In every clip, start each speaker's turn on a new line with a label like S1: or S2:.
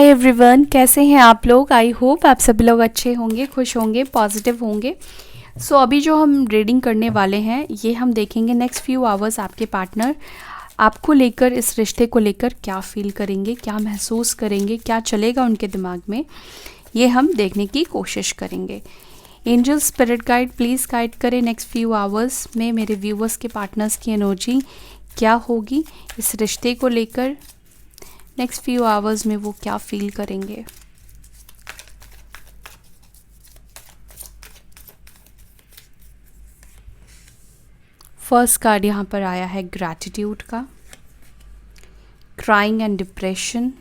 S1: Hi everyone, कैसे हैं आप लोग। आई होप आप सभी लोग अच्छे होंगे, खुश होंगे, पॉजिटिव होंगे। अभी जो हम रीडिंग करने वाले हैं ये हम देखेंगे नेक्स्ट फ्यू आवर्स आपके पार्टनर आपको लेकर, इस रिश्ते को लेकर क्या फील करेंगे, क्या महसूस करेंगे, क्या चलेगा उनके दिमाग में, ये हम देखने की कोशिश करेंगे। Angel spirit guide please guide करें नेक्स्ट फ्यू आवर्स में मेरे व्यूवर्स के पार्टनर्स की एनर्जी क्या होगी इस रिश्ते को लेकर। नेक्स्ट फ्यू आवर्स में वो क्या फील करेंगे। फर्स्ट कार्ड यहाँ पर आया है ग्रैटिट्यूड का, crying and depression,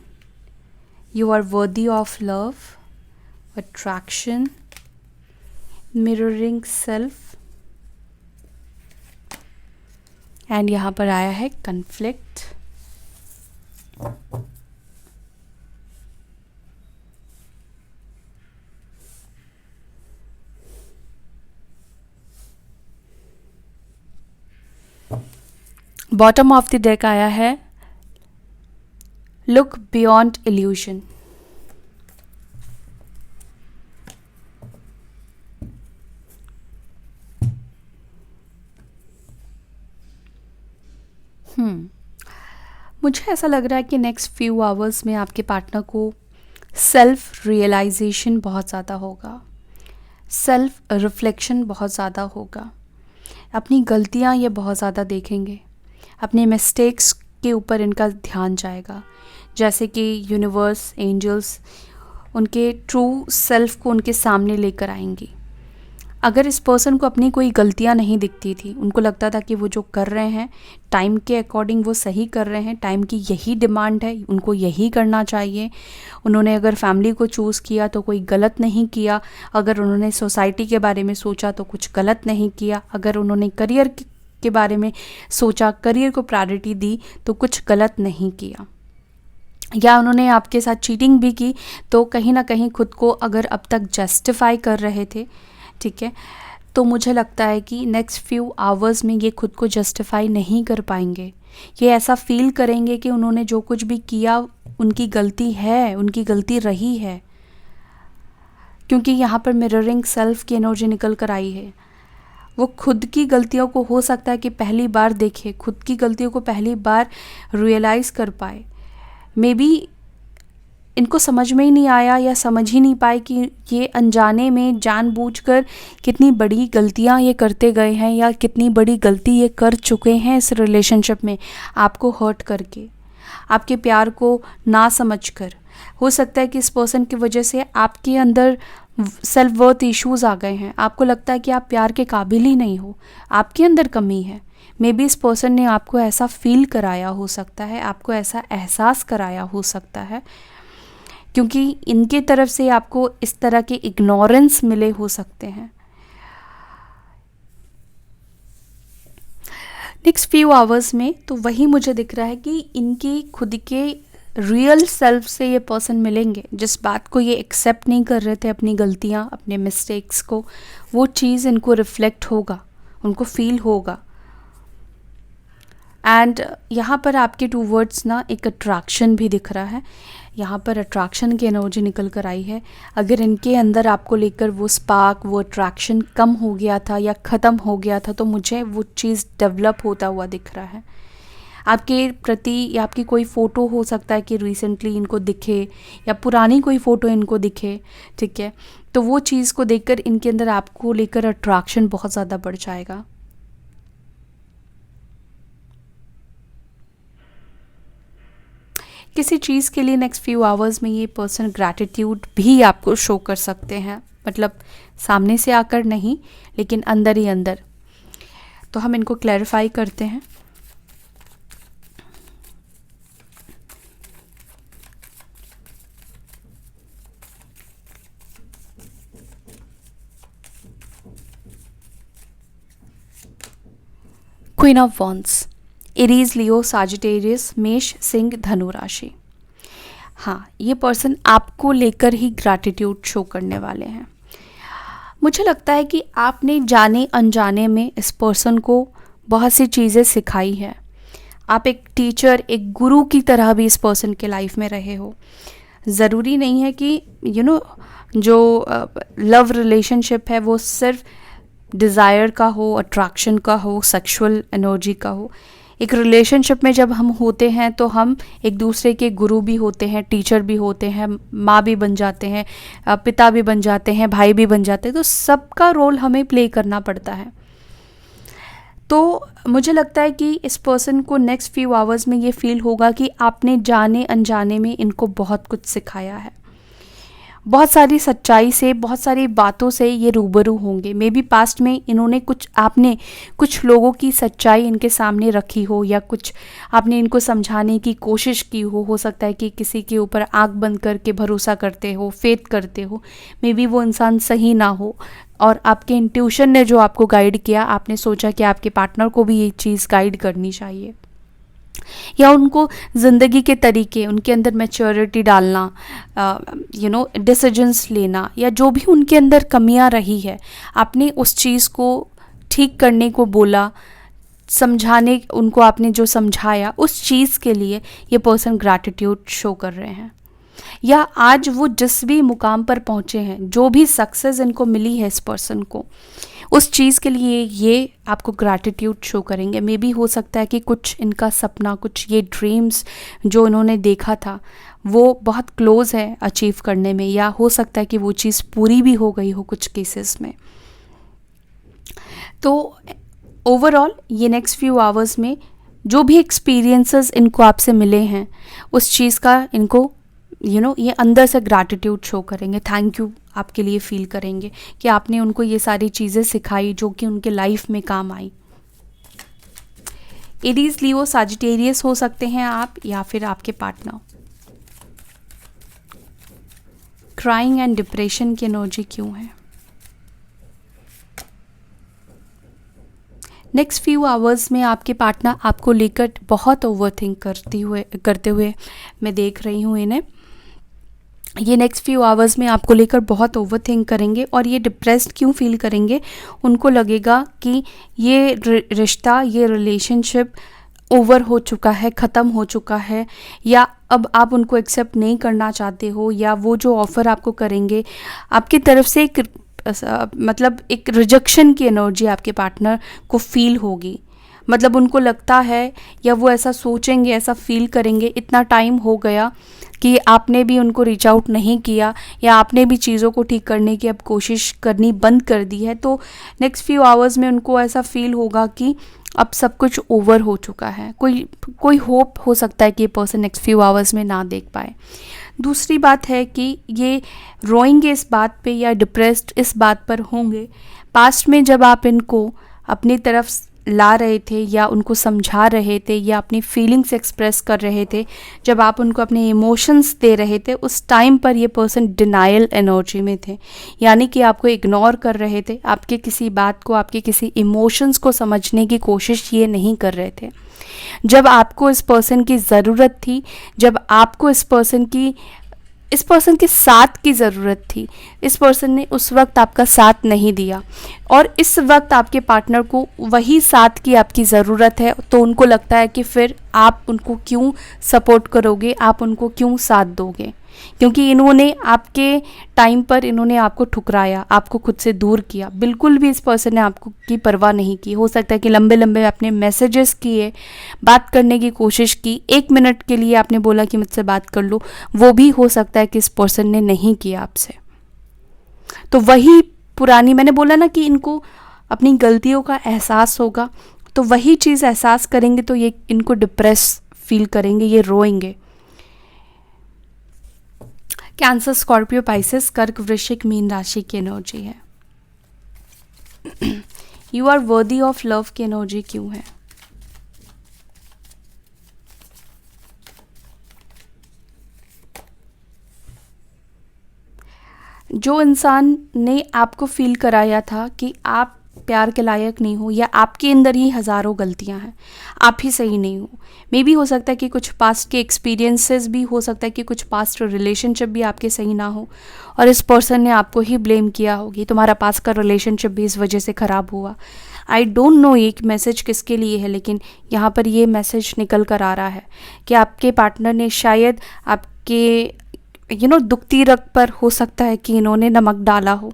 S1: you are worthy of love, attraction, mirroring self, and यहाँ पर आया है conflict. Bottom of the deck आया है लुक बियॉन्ड इल्यूजन। मुझे ऐसा लग रहा है कि नेक्स्ट फ्यू आवर्स में आपके पार्टनर को सेल्फ रियलाइजेशन बहुत ज़्यादा होगा, सेल्फ रिफ्लेक्शन बहुत ज़्यादा होगा, अपनी गलतियां ये बहुत ज़्यादा देखेंगे, अपने मिस्टेक्स के ऊपर इनका ध्यान जाएगा। जैसे कि यूनिवर्स, एंजल्स उनके ट्रू सेल्फ को उनके सामने लेकर आएंगी। अगर इस पर्सन को अपनी कोई गलतियां नहीं दिखती थी, उनको लगता था कि वो जो कर रहे हैं टाइम के अकॉर्डिंग वो सही कर रहे हैं, टाइम की यही डिमांड है, उनको यही करना चाहिए। उन्होंने अगर फैमिली को चूज़ किया तो कोई गलत नहीं किया, अगर उन्होंने सोसाइटी के बारे में सोचा तो कुछ गलत नहीं किया, अगर उन्होंने करियर के बारे में सोचा, करियर को प्रायोरिटी दी तो कुछ गलत नहीं किया, या उन्होंने आपके साथ चीटिंग भी की तो कहीं ना कहीं खुद को अगर अब तक जस्टिफाई कर रहे थे, ठीक है, तो मुझे लगता है कि नेक्स्ट फ्यू आवर्स में ये खुद को जस्टिफाई नहीं कर पाएंगे। ये ऐसा फील करेंगे कि उन्होंने जो कुछ भी किया उनकी गलती है, उनकी गलती रही है, क्योंकि यहाँ पर मिररिंग सेल्फ की एनर्जी निकल कर आई है। वो खुद की गलतियों को हो सकता है कि पहली बार देखे, खुद की गलतियों को पहली बार रियलाइज़ कर पाए। मे बी इनको समझ में ही नहीं आया या समझ ही नहीं पाए कि ये अनजाने में जानबूझकर कितनी बड़ी गलतियां ये करते गए हैं, या कितनी बड़ी गलती ये कर चुके हैं इस रिलेशनशिप में, आपको हर्ट करके, आपके प्यार को ना समझकर। हो सकता है कि इस पर्सन की वजह से आपके अंदर सेल्फ वर्थ इश्यूज़ आ गए हैं, आपको लगता है कि आप प्यार के काबिल ही नहीं हो, आपके अंदर कमी है। मे बी इस पर्सन ने आपको ऐसा फील कराया हो सकता है, आपको ऐसा एहसास कराया हो सकता है, क्योंकि इनके तरफ से आपको इस तरह के इग्नोरेंस मिले हो सकते हैं। नेक्स्ट फ्यू आवर्स में तो वही मुझे दिख रहा है कि इनकी खुद के रियल सेल्फ से ये पर्सन मिलेंगे, जिस बात को ये एक्सेप्ट नहीं कर रहे थे, अपनी गलतियाँ, अपने मिस्टेक्स को, वो चीज़ इनको रिफ्लेक्ट होगा, उनको फील होगा। एंड यहाँ पर आपके टू वर्ड्स ना एक अट्रैक्शन भी दिख रहा है, यहाँ पर अट्रैक्शन की एनर्जी निकल कर आई है। अगर इनके अंदर आपको लेकर वो स्पार्क, वो अट्रैक्शन कम हो गया था या ख़त्म हो गया था, तो मुझे वो चीज़ डेवलप होता हुआ दिख रहा है आपके प्रति। या आपकी कोई फ़ोटो हो सकता है कि रिसेंटली इनको दिखे, या पुरानी कोई फ़ोटो इनको दिखे, ठीक है, तो वो चीज़ को देखकर इनके अंदर आपको लेकर अट्रैक्शन बहुत ज़्यादा बढ़ जाएगा। किसी चीज़ के लिए नेक्स्ट फ्यू आवर्स में ये पर्सन ग्रैटिट्यूड भी आपको शो कर सकते हैं, मतलब सामने से आकर नहीं, लेकिन अंदर ही अंदर। तो हम इनको क्लैरिफाई करते हैं। Queen of wands, Aries, Leo, Sagittarius, मेष, सिंह, धनु राशि। हाँ, ये पर्सन आपको लेकर ही ग्रैटिट्यूड शो करने वाले हैं। मुझे लगता है कि आपने जाने अनजाने में इस पर्सन को बहुत सी चीज़ें सिखाई हैं। आप एक टीचर, एक गुरु की तरह भी इस पर्सन के लाइफ में रहे हो। ज़रूरी नहीं है कि जो लव रिलेशनशिप है वो सिर्फ डिज़ायर का हो, अट्रैक्शन का हो, सेक्सुअल एनर्जी का हो। एक रिलेशनशिप में जब हम होते हैं तो हम एक दूसरे के गुरु भी होते हैं, टीचर भी होते हैं, माँ भी बन जाते हैं, पिता भी बन जाते हैं, भाई भी बन जाते हैं, तो सबका रोल हमें प्ले करना पड़ता है। तो मुझे लगता है कि इस पर्सन को नेक्स्ट फ्यू आवर्स में ये फील होगा कि आपने जाने अनजाने में इनको बहुत कुछ सिखाया है। बहुत सारी सच्चाई से, बहुत सारी बातों से ये रूबरू होंगे। मे बी पास्ट में इन्होंने आपने कुछ लोगों की सच्चाई इनके सामने रखी हो, या कुछ आपने इनको समझाने की कोशिश की हो सकता है कि किसी के ऊपर आंख बंद करके भरोसा करते हो, फेथ करते हो, मे बी वो इंसान सही ना हो, और आपके इंट्यूशन ने जो आपको गाइड किया, आपने सोचा कि आपके पार्टनर को भी ये चीज़ गाइड करनी चाहिए, या उनको ज़िंदगी के तरीके, उनके अंदर मैच्योरिटी डालना, डिसीजंस लेना, या जो भी उनके अंदर कमियां रही है, आपने उस चीज़ को ठीक करने को बोला, समझाने उनको आपने जो समझाया, उस चीज़ के लिए ये पर्सन ग्रैटिट्यूड शो कर रहे हैं। या आज वो जिस भी मुकाम पर पहुँचे हैं, जो भी सक्सेस इनको मिली है इस पर्सन को, उस चीज़ के लिए ये आपको ग्रैटिट्यूड शो करेंगे। मे बी हो सकता है कि कुछ इनका सपना, कुछ ये ड्रीम्स जो इन्होंने देखा था वो बहुत क्लोज़ है अचीव करने में, या हो सकता है कि वो चीज़ पूरी भी हो गई हो कुछ केसेस में। तो ओवरऑल ये नेक्स्ट फ्यू आवर्स में जो भी एक्सपीरियंसेस इनको आपसे मिले हैं, उस चीज़ का इनको ये अंदर से ग्रैटिट्यूड शो करेंगे, थैंक यू आपके लिए फील करेंगे कि आपने उनको ये सारी चीज़ें सिखाई जो कि उनके लाइफ में काम आई। एरीज, लियो, सजिटेरियस हो सकते हैं आप, या फिर आपके पार्टनर। क्राइंग एंड डिप्रेशन की एनर्जी क्यों है? नेक्स्ट फ्यू आवर्स में आपके पार्टनर आपको लेकर बहुत ओवरथिंक करते हुए मैं देख रही हूँ इन्हें। ये नेक्स्ट फ्यू आवर्स में आपको लेकर बहुत ओवरथिंक करेंगे, और ये डिप्रेस्ड क्यों फील करेंगे? उनको लगेगा कि ये रिश्ता, ये रिलेशनशिप ओवर हो चुका है, ख़त्म हो चुका है, या अब आप उनको एक्सेप्ट नहीं करना चाहते हो, या वो जो ऑफ़र आपको करेंगे आपकी तरफ से एक रिजेक्शन की एनर्जी आपके पार्टनर को फील होगी। मतलब उनको लगता है, या वो ऐसा सोचेंगे, ऐसा फील करेंगे, इतना टाइम हो गया कि आपने भी उनको रीच आउट नहीं किया, या आपने भी चीज़ों को ठीक करने की अब कोशिश करनी बंद कर दी है। तो नेक्स्ट फ्यू आवर्स में उनको ऐसा फील होगा कि अब सब कुछ ओवर हो चुका है। कोई होप हो सकता है कि ये पर्सन नेक्स्ट फ्यू आवर्स में ना देख पाए। दूसरी बात है कि ये रोएंगे इस बात पे, या डिप्रेस्ड इस बात पर होंगे, पास्ट में जब आप इनको अपनी तरफ ला रहे थे, या उनको समझा रहे थे, या अपनी फीलिंग्स एक्सप्रेस कर रहे थे, जब आप उनको अपने इमोशंस दे रहे थे, उस टाइम पर ये पर्सन डिनायल एनर्जी में थे, यानी कि आपको इग्नोर कर रहे थे, आपके किसी बात को, आपके किसी इमोशंस को समझने की कोशिश ये नहीं कर रहे थे। जब आपको इस पर्सन की ज़रूरत थी, जब आपको इस पर्सन के साथ की ज़रूरत थी, इस पर्सन ने उस वक्त आपका साथ नहीं दिया, और इस वक्त आपके पार्टनर को वही साथ की आपकी ज़रूरत है। तो उनको लगता है कि फिर आप उनको क्यों सपोर्ट करोगे, आप उनको क्यों साथ दोगे, क्योंकि इन्होंने आपके टाइम पर इन्होंने आपको ठुकराया, आपको खुद से दूर किया। बिल्कुल भी इस पर्सन ने आपको की परवाह नहीं की। हो सकता है कि लंबे लंबे आपने मैसेजेस किए, बात करने की कोशिश की, 1 मिनट के लिए आपने बोला कि मुझसे बात कर लो, वो भी हो सकता है कि इस पर्सन ने नहीं किया आपसे। तो वही पुरानी, मैंने बोला ना कि इनको अपनी गलतियों का एहसास होगा, तो वही चीज़ एहसास करेंगे तो ये इनको डिप्रेस फील करेंगे, ये रोएंगे। कैंसर, स्कॉर्पियो, पाइसेस, कर्क, वृश्चिक, मीन राशि की एनर्जी है। You are worthy of love की एनर्जी क्यों है? जो इंसान ने आपको फील कराया था कि आप प्यार के लायक नहीं हो, या आपके अंदर ही हज़ारों गलतियां हैं, आप ही सही नहीं हो। मे भी हो सकता है कि कुछ पास्ट के एक्सपीरियंसेस भी हो सकता है कि कुछ पास्ट रिलेशनशिप भी आपके सही ना हो, और इस पर्सन ने आपको ही ब्लेम किया होगी, तुम्हारा पास्ट का रिलेशनशिप भी इस वजह से ख़राब हुआ। आई डोंट नो ये मैसेज किसके लिए है, लेकिन यहाँ पर ये मैसेज निकल कर आ रहा है कि आपके पार्टनर ने शायद आपके दुखती रग पर हो सकता है कि इन्होंने नमक डाला हो,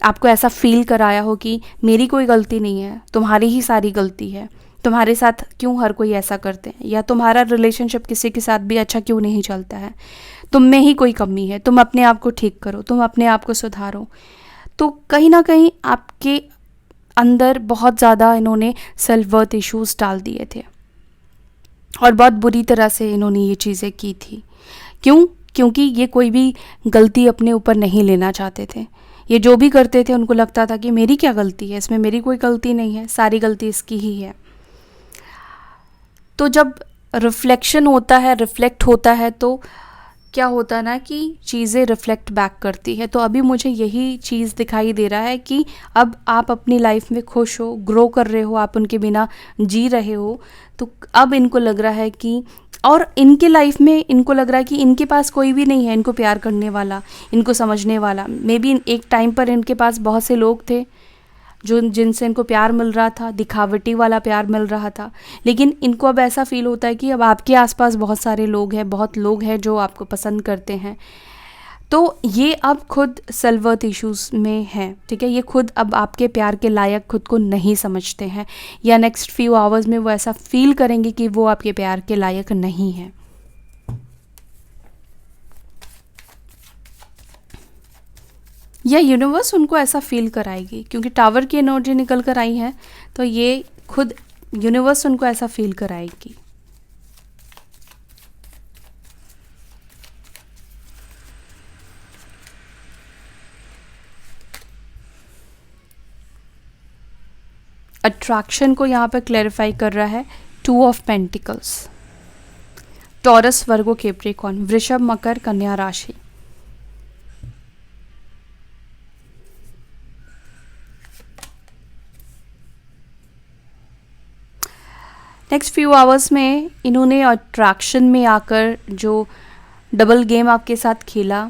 S1: आपको ऐसा फील कराया हो कि मेरी कोई गलती नहीं है, तुम्हारी ही सारी गलती है, तुम्हारे साथ क्यों हर कोई ऐसा करते हैं, या तुम्हारा रिलेशनशिप किसी के साथ भी अच्छा क्यों नहीं चलता है, तुम में ही कोई कमी है, तुम अपने आप को ठीक करो, तुम अपने आप को सुधारो। तो कहीं ना कहीं आपके अंदर बहुत ज़्यादा इन्होंने सेल्फ वर्थ इश्यूज़ डाल दिए थे और बहुत बुरी तरह से इन्होंने ये चीज़ें की थी। क्यों? क्योंकि ये कोई भी गलती अपने ऊपर नहीं लेना चाहते थे। ये जो भी करते थे उनको लगता था कि मेरी क्या गलती है, इसमें मेरी कोई गलती नहीं है, सारी गलती इसकी ही है। तो जब रिफ्लेक्शन होता है, रिफ्लेक्ट होता है, तो क्या होता है ना कि चीज़ें रिफ्लेक्ट बैक करती है। तो अभी मुझे यही चीज़ दिखाई दे रहा है कि अब आप अपनी लाइफ में खुश हो, ग्रो कर रहे हो, आप उनके बिना जी रहे हो। तो अब इनको लग रहा है कि, और इनके लाइफ में इनको लग रहा है कि इनके पास कोई भी नहीं है इनको प्यार करने वाला, इनको समझने वाला। मे बी एक टाइम पर इनके पास बहुत से लोग थे जो जिनसे इनको प्यार मिल रहा था, दिखावटी वाला प्यार मिल रहा था, लेकिन इनको अब ऐसा फील होता है कि अब आपके आसपास बहुत सारे लोग हैं, बहुत लोग हैं जो आपको पसंद करते हैं। तो ये अब खुद सेल्फ वर्थ इश्यूज़ में हैं, ठीक है। ये खुद अब आपके प्यार के लायक खुद को नहीं समझते हैं, या नेक्स्ट फ्यू आवर्स में वो ऐसा फील करेंगे कि वो आपके प्यार के लायक नहीं है। या यूनिवर्स उनको ऐसा फील कराएगी, क्योंकि टावर की एनर्जी निकल कर आई है, तो ये खुद यूनिवर्स उनको ऐसा फील कराएगी। अट्रैक्शन को यहाँ पर क्लैरिफाई कर रहा है 2 of pentacles, taurus, Virgo, Capricorn, वृषभ, मकर, कन्या राशि। नेक्स्ट फ्यू आवर्स में इन्होंने अट्रैक्शन में आकर जो डबल गेम आपके साथ खेला,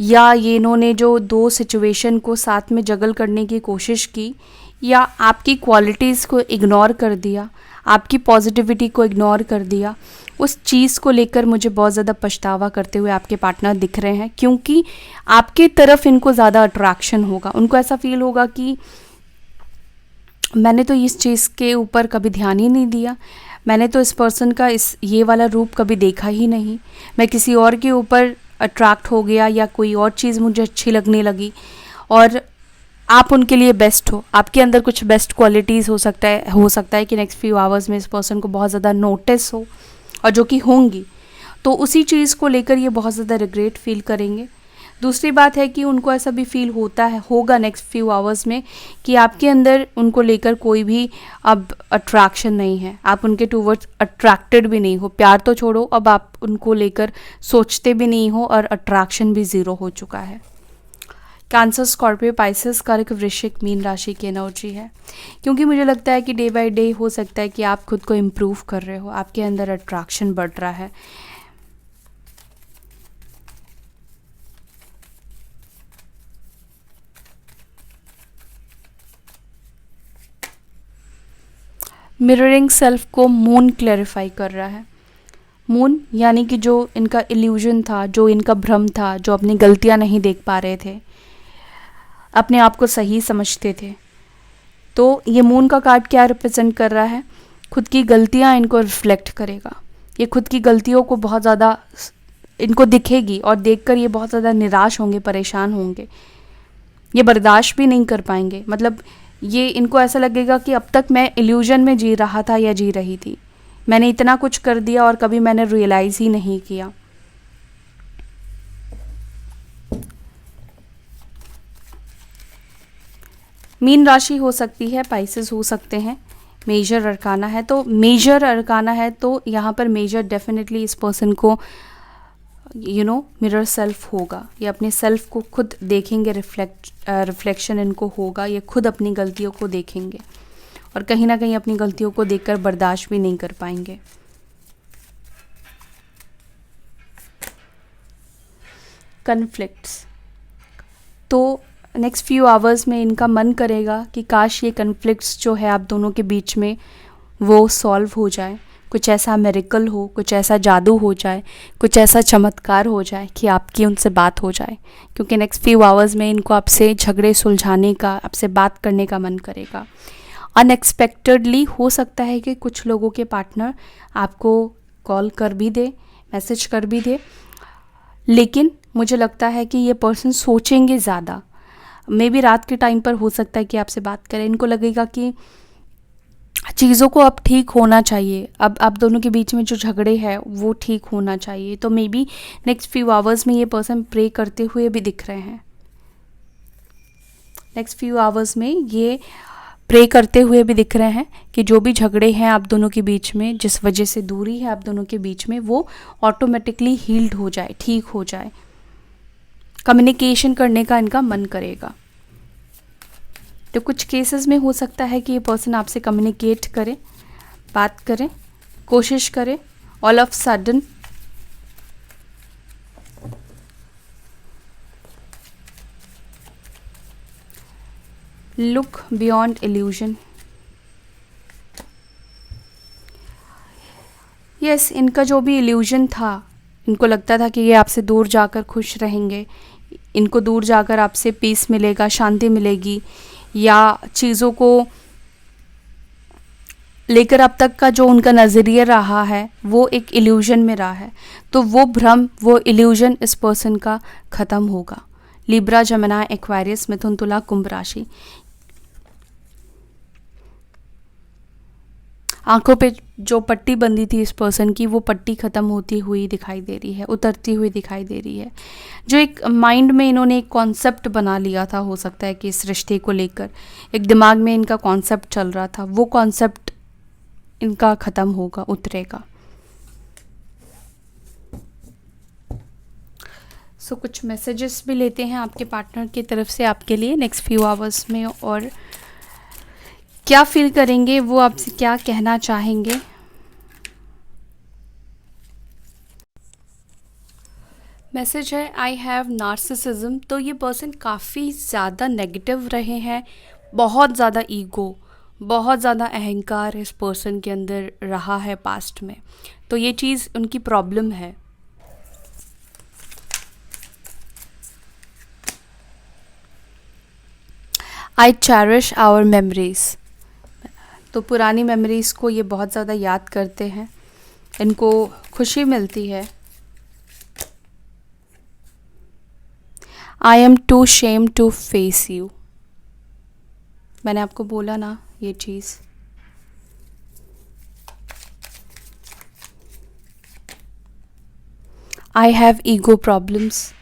S1: या ये इन्होंने जो 2 सिचुएशन को साथ में जगल करने की कोशिश की, या आपकी क्वालिटीज़ को इग्नोर कर दिया, आपकी पॉजिटिविटी को इग्नोर कर दिया, उस चीज़ को लेकर मुझे बहुत ज़्यादा पछतावा करते हुए आपके पार्टनर दिख रहे हैं। क्योंकि आपके तरफ इनको ज़्यादा अट्रैक्शन होगा, उनको ऐसा फील होगा कि मैंने तो इस चीज़ के ऊपर कभी ध्यान ही नहीं दिया, मैंने तो इस पर्सन का ये वाला रूप कभी देखा ही नहीं, मैं किसी और के ऊपर अट्रैक्ट हो गया, या कोई और चीज़ मुझे अच्छी लगने लगी, और आप उनके लिए बेस्ट हो, आपके अंदर कुछ बेस्ट क्वालिटीज़ हो सकता है कि नेक्स्ट फ्यू आवर्स में इस पर्सन को बहुत ज़्यादा नोटिस हो, और जो कि होंगी, तो उसी चीज़ को लेकर ये बहुत ज़्यादा रिग्रेट फील करेंगे। दूसरी बात है कि उनको ऐसा भी फील होगा नेक्स्ट फ्यू आवर्स में कि आपके अंदर उनको लेकर कोई भी अब अट्रैक्शन नहीं है, आप उनके टूवर्ड्स अट्रैक्टेड भी नहीं हो। प्यार तो छोड़ो, अब आप उनको लेकर सोचते भी नहीं हो, और अट्रैक्शन भी ज़ीरो हो चुका है। कैंसर, स्कॉर्पियो, पाइसेस, कर्क, वृश्चिक, मीन राशि की एनर्जी है। क्योंकि मुझे लगता है कि डे बाय डे हो सकता है कि आप खुद को इम्प्रूव कर रहे हो, आपके अंदर अट्रैक्शन बढ़ रहा है। मिररिंग सेल्फ को मून क्लैरिफाई कर रहा है। मून यानी कि जो इनका इल्यूजन था, जो इनका भ्रम था, जो अपनी गलतियां नहीं देख पा रहे थे, अपने आप को सही समझते थे। तो ये मून का कार्ड क्या रिप्रेजेंट कर रहा है? खुद की गलतियां इनको रिफ्लेक्ट करेगा। ये खुद की गलतियों को बहुत ज़्यादा इनको दिखेगी, और देखकर ये बहुत ज़्यादा निराश होंगे, परेशान होंगे, ये बर्दाश्त भी नहीं कर पाएंगे। मतलब ये इनको ऐसा लगेगा कि अब तक मैं इल्यूजन में जी रहा था या जी रही थी, मैंने इतना कुछ कर दिया और कभी मैंने रियलाइज़ ही नहीं किया। मीन राशि हो सकती है, पाइसेस हो सकते हैं। मेजर अरकाना है, तो मेजर अरकाना है तो यहाँ पर मेजर डेफिनेटली इस पर्सन को मिरर सेल्फ होगा। ये अपने सेल्फ को खुद देखेंगे, रिफ्लेक्शन इनको होगा। ये खुद अपनी गलतियों को देखेंगे और कहीं ना कहीं अपनी गलतियों को देखकर बर्दाश्त भी नहीं कर पाएंगे। कन्फ्लिक्ट्स, तो नेक्स्ट फ्यू आवर्स में इनका मन करेगा कि काश ये कन्फ्लिक्ट्स जो है आप दोनों के बीच में वो सॉल्व हो जाए, कुछ ऐसा मिरेकल हो, कुछ ऐसा जादू हो जाए, कुछ ऐसा चमत्कार हो जाए कि आपकी उनसे बात हो जाए, क्योंकि नेक्स्ट फ्यू आवर्स में इनको आपसे झगड़े सुलझाने का, आपसे बात करने का मन करेगा। अनएक्सपेक्टेडली हो सकता है कि कुछ लोगों के पार्टनर आपको कॉल कर भी दे, मैसेज कर भी दे, लेकिन मुझे लगता है कि ये पर्सन सोचेंगे ज़्यादा। मे बी रात के टाइम पर हो सकता है कि आपसे बात करें, इनको लगेगा कि चीज़ों को अब ठीक होना चाहिए, अब आप दोनों के बीच में जो झगड़े हैं वो ठीक होना चाहिए। तो may be next few hours में ये पर्सन प्रे करते हुए भी दिख रहे हैं। नेक्स्ट फ्यू आवर्स में ये प्रे करते हुए भी दिख रहे हैं कि जो भी झगड़े हैं आप दोनों के बीच में, जिस वजह से दूरी है आप दोनों के बीच में, वो ऑटोमेटिकली हील्ड हो जाए, ठीक हो जाए। कम्युनिकेशन करने का इनका मन करेगा। तो कुछ केसेस में हो सकता है कि ये पर्सन आपसे कम्युनिकेट करे, बात करें, कोशिश करे, all of sudden look beyond illusion. Yes, इनका जो भी इल्यूजन था, इनको लगता था कि ये आपसे दूर जाकर खुश रहेंगे, इनको दूर जाकर आपसे पीस मिलेगा, शांति मिलेगी, या चीज़ों को लेकर अब तक का जो उनका नज़रिया रहा है वो एक इल्यूजन में रहा है। तो वो भ्रम, वो इल्यूजन इस पर्सन का ख़त्म होगा। लिब्रा, जमिनी, एक्वेरियस, मिथुन, तुला, कुंभ राशि। आंखों पे जो पट्टी बंधी थी इस पर्सन की, वो पट्टी ख़त्म होती हुई दिखाई दे रही है, उतरती हुई दिखाई दे रही है। जो एक माइंड में इन्होंने एक कॉन्सेप्ट बना लिया था, हो सकता है कि इस रिश्ते को लेकर एक दिमाग में इनका कॉन्सेप्ट चल रहा था, वो कॉन्सेप्ट इनका ख़त्म होगा, उतरेगा। सो कुछ मैसेजेस भी लेते हैं आपके पार्टनर की तरफ से आपके लिए नेक्स्ट फ्यू आवर्स में, और क्या फील करेंगे, वो आपसे क्या कहना चाहेंगे। मैसेज है आई हैव नार्सिसिज्म। तो ये पर्सन काफ़ी ज़्यादा नेगेटिव रहे हैं, बहुत ज़्यादा ईगो, बहुत ज़्यादा अहंकार इस पर्सन के अंदर रहा है पास्ट में। तो ये चीज़ उनकी प्रॉब्लम है। I cherish our memories. तो पुरानी मेमोरीज़ को ये बहुत ज़्यादा याद करते हैं, इनको खुशी मिलती है। I am too shame to face you. मैंने आपको बोला ना ये चीज़। I have ego problems.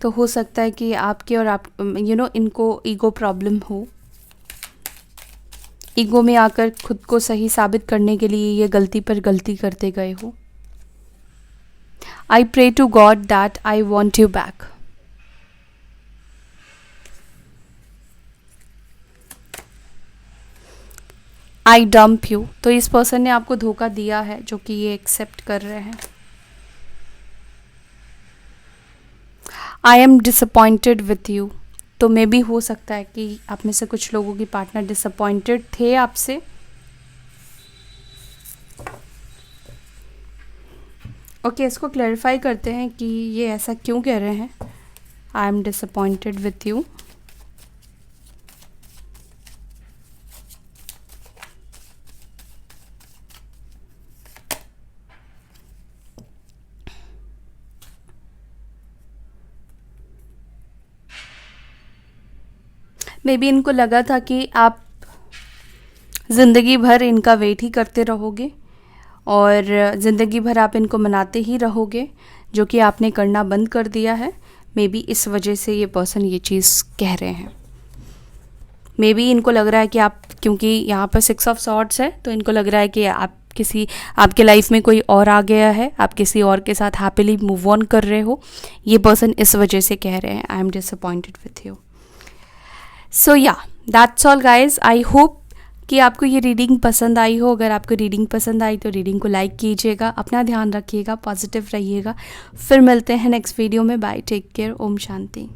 S1: तो हो सकता है कि आपके और आप इनको ईगो प्रॉब्लम हो, ईगो में आकर खुद को सही साबित करने के लिए ये गलती पर गलती करते गए हो। I pray to God that I want you back. I dump you. तो इस पर्सन ने आपको धोखा दिया है, जो कि ये एक्सेप्ट कर रहे हैं। I am disappointed with you. तो मे भी हो सकता है कि आप में से कुछ लोगों की पार्टनर डिसअपॉइंटेड थे आपसे। ओके, इसको क्लैरिफाई करते हैं कि ये ऐसा क्यों कह रहे हैं। I am disappointed with you. May be इनको लगा था कि आप ज़िंदगी भर इनका वेट ही करते रहोगे और ज़िंदगी भर आप इनको मनाते ही रहोगे, जो कि आपने करना बंद कर दिया है। मे बी इस वजह से ये पर्सन ये चीज़ कह रहे हैं। मे बी इनको लग रहा है कि आप, क्योंकि यहाँ पर 6 ऑफ सॉर्ड्स है, तो इनको लग रहा है कि आपके लाइफ में कोई और आ गया है, आप किसी और के साथ हैप्पीली मूव ऑन कर रहे हो। ये पर्सन इस वजह से कह रहे हैं I am disappointed with you. So या that's all guys. I hope कि आपको ये रीडिंग पसंद आई हो। अगर आपको रीडिंग पसंद आई तो रीडिंग को लाइक कीजिएगा, अपना ध्यान रखिएगा, पॉजिटिव रहिएगा। फिर मिलते हैं नेक्स्ट वीडियो में। Bye, take care, Om Shanti.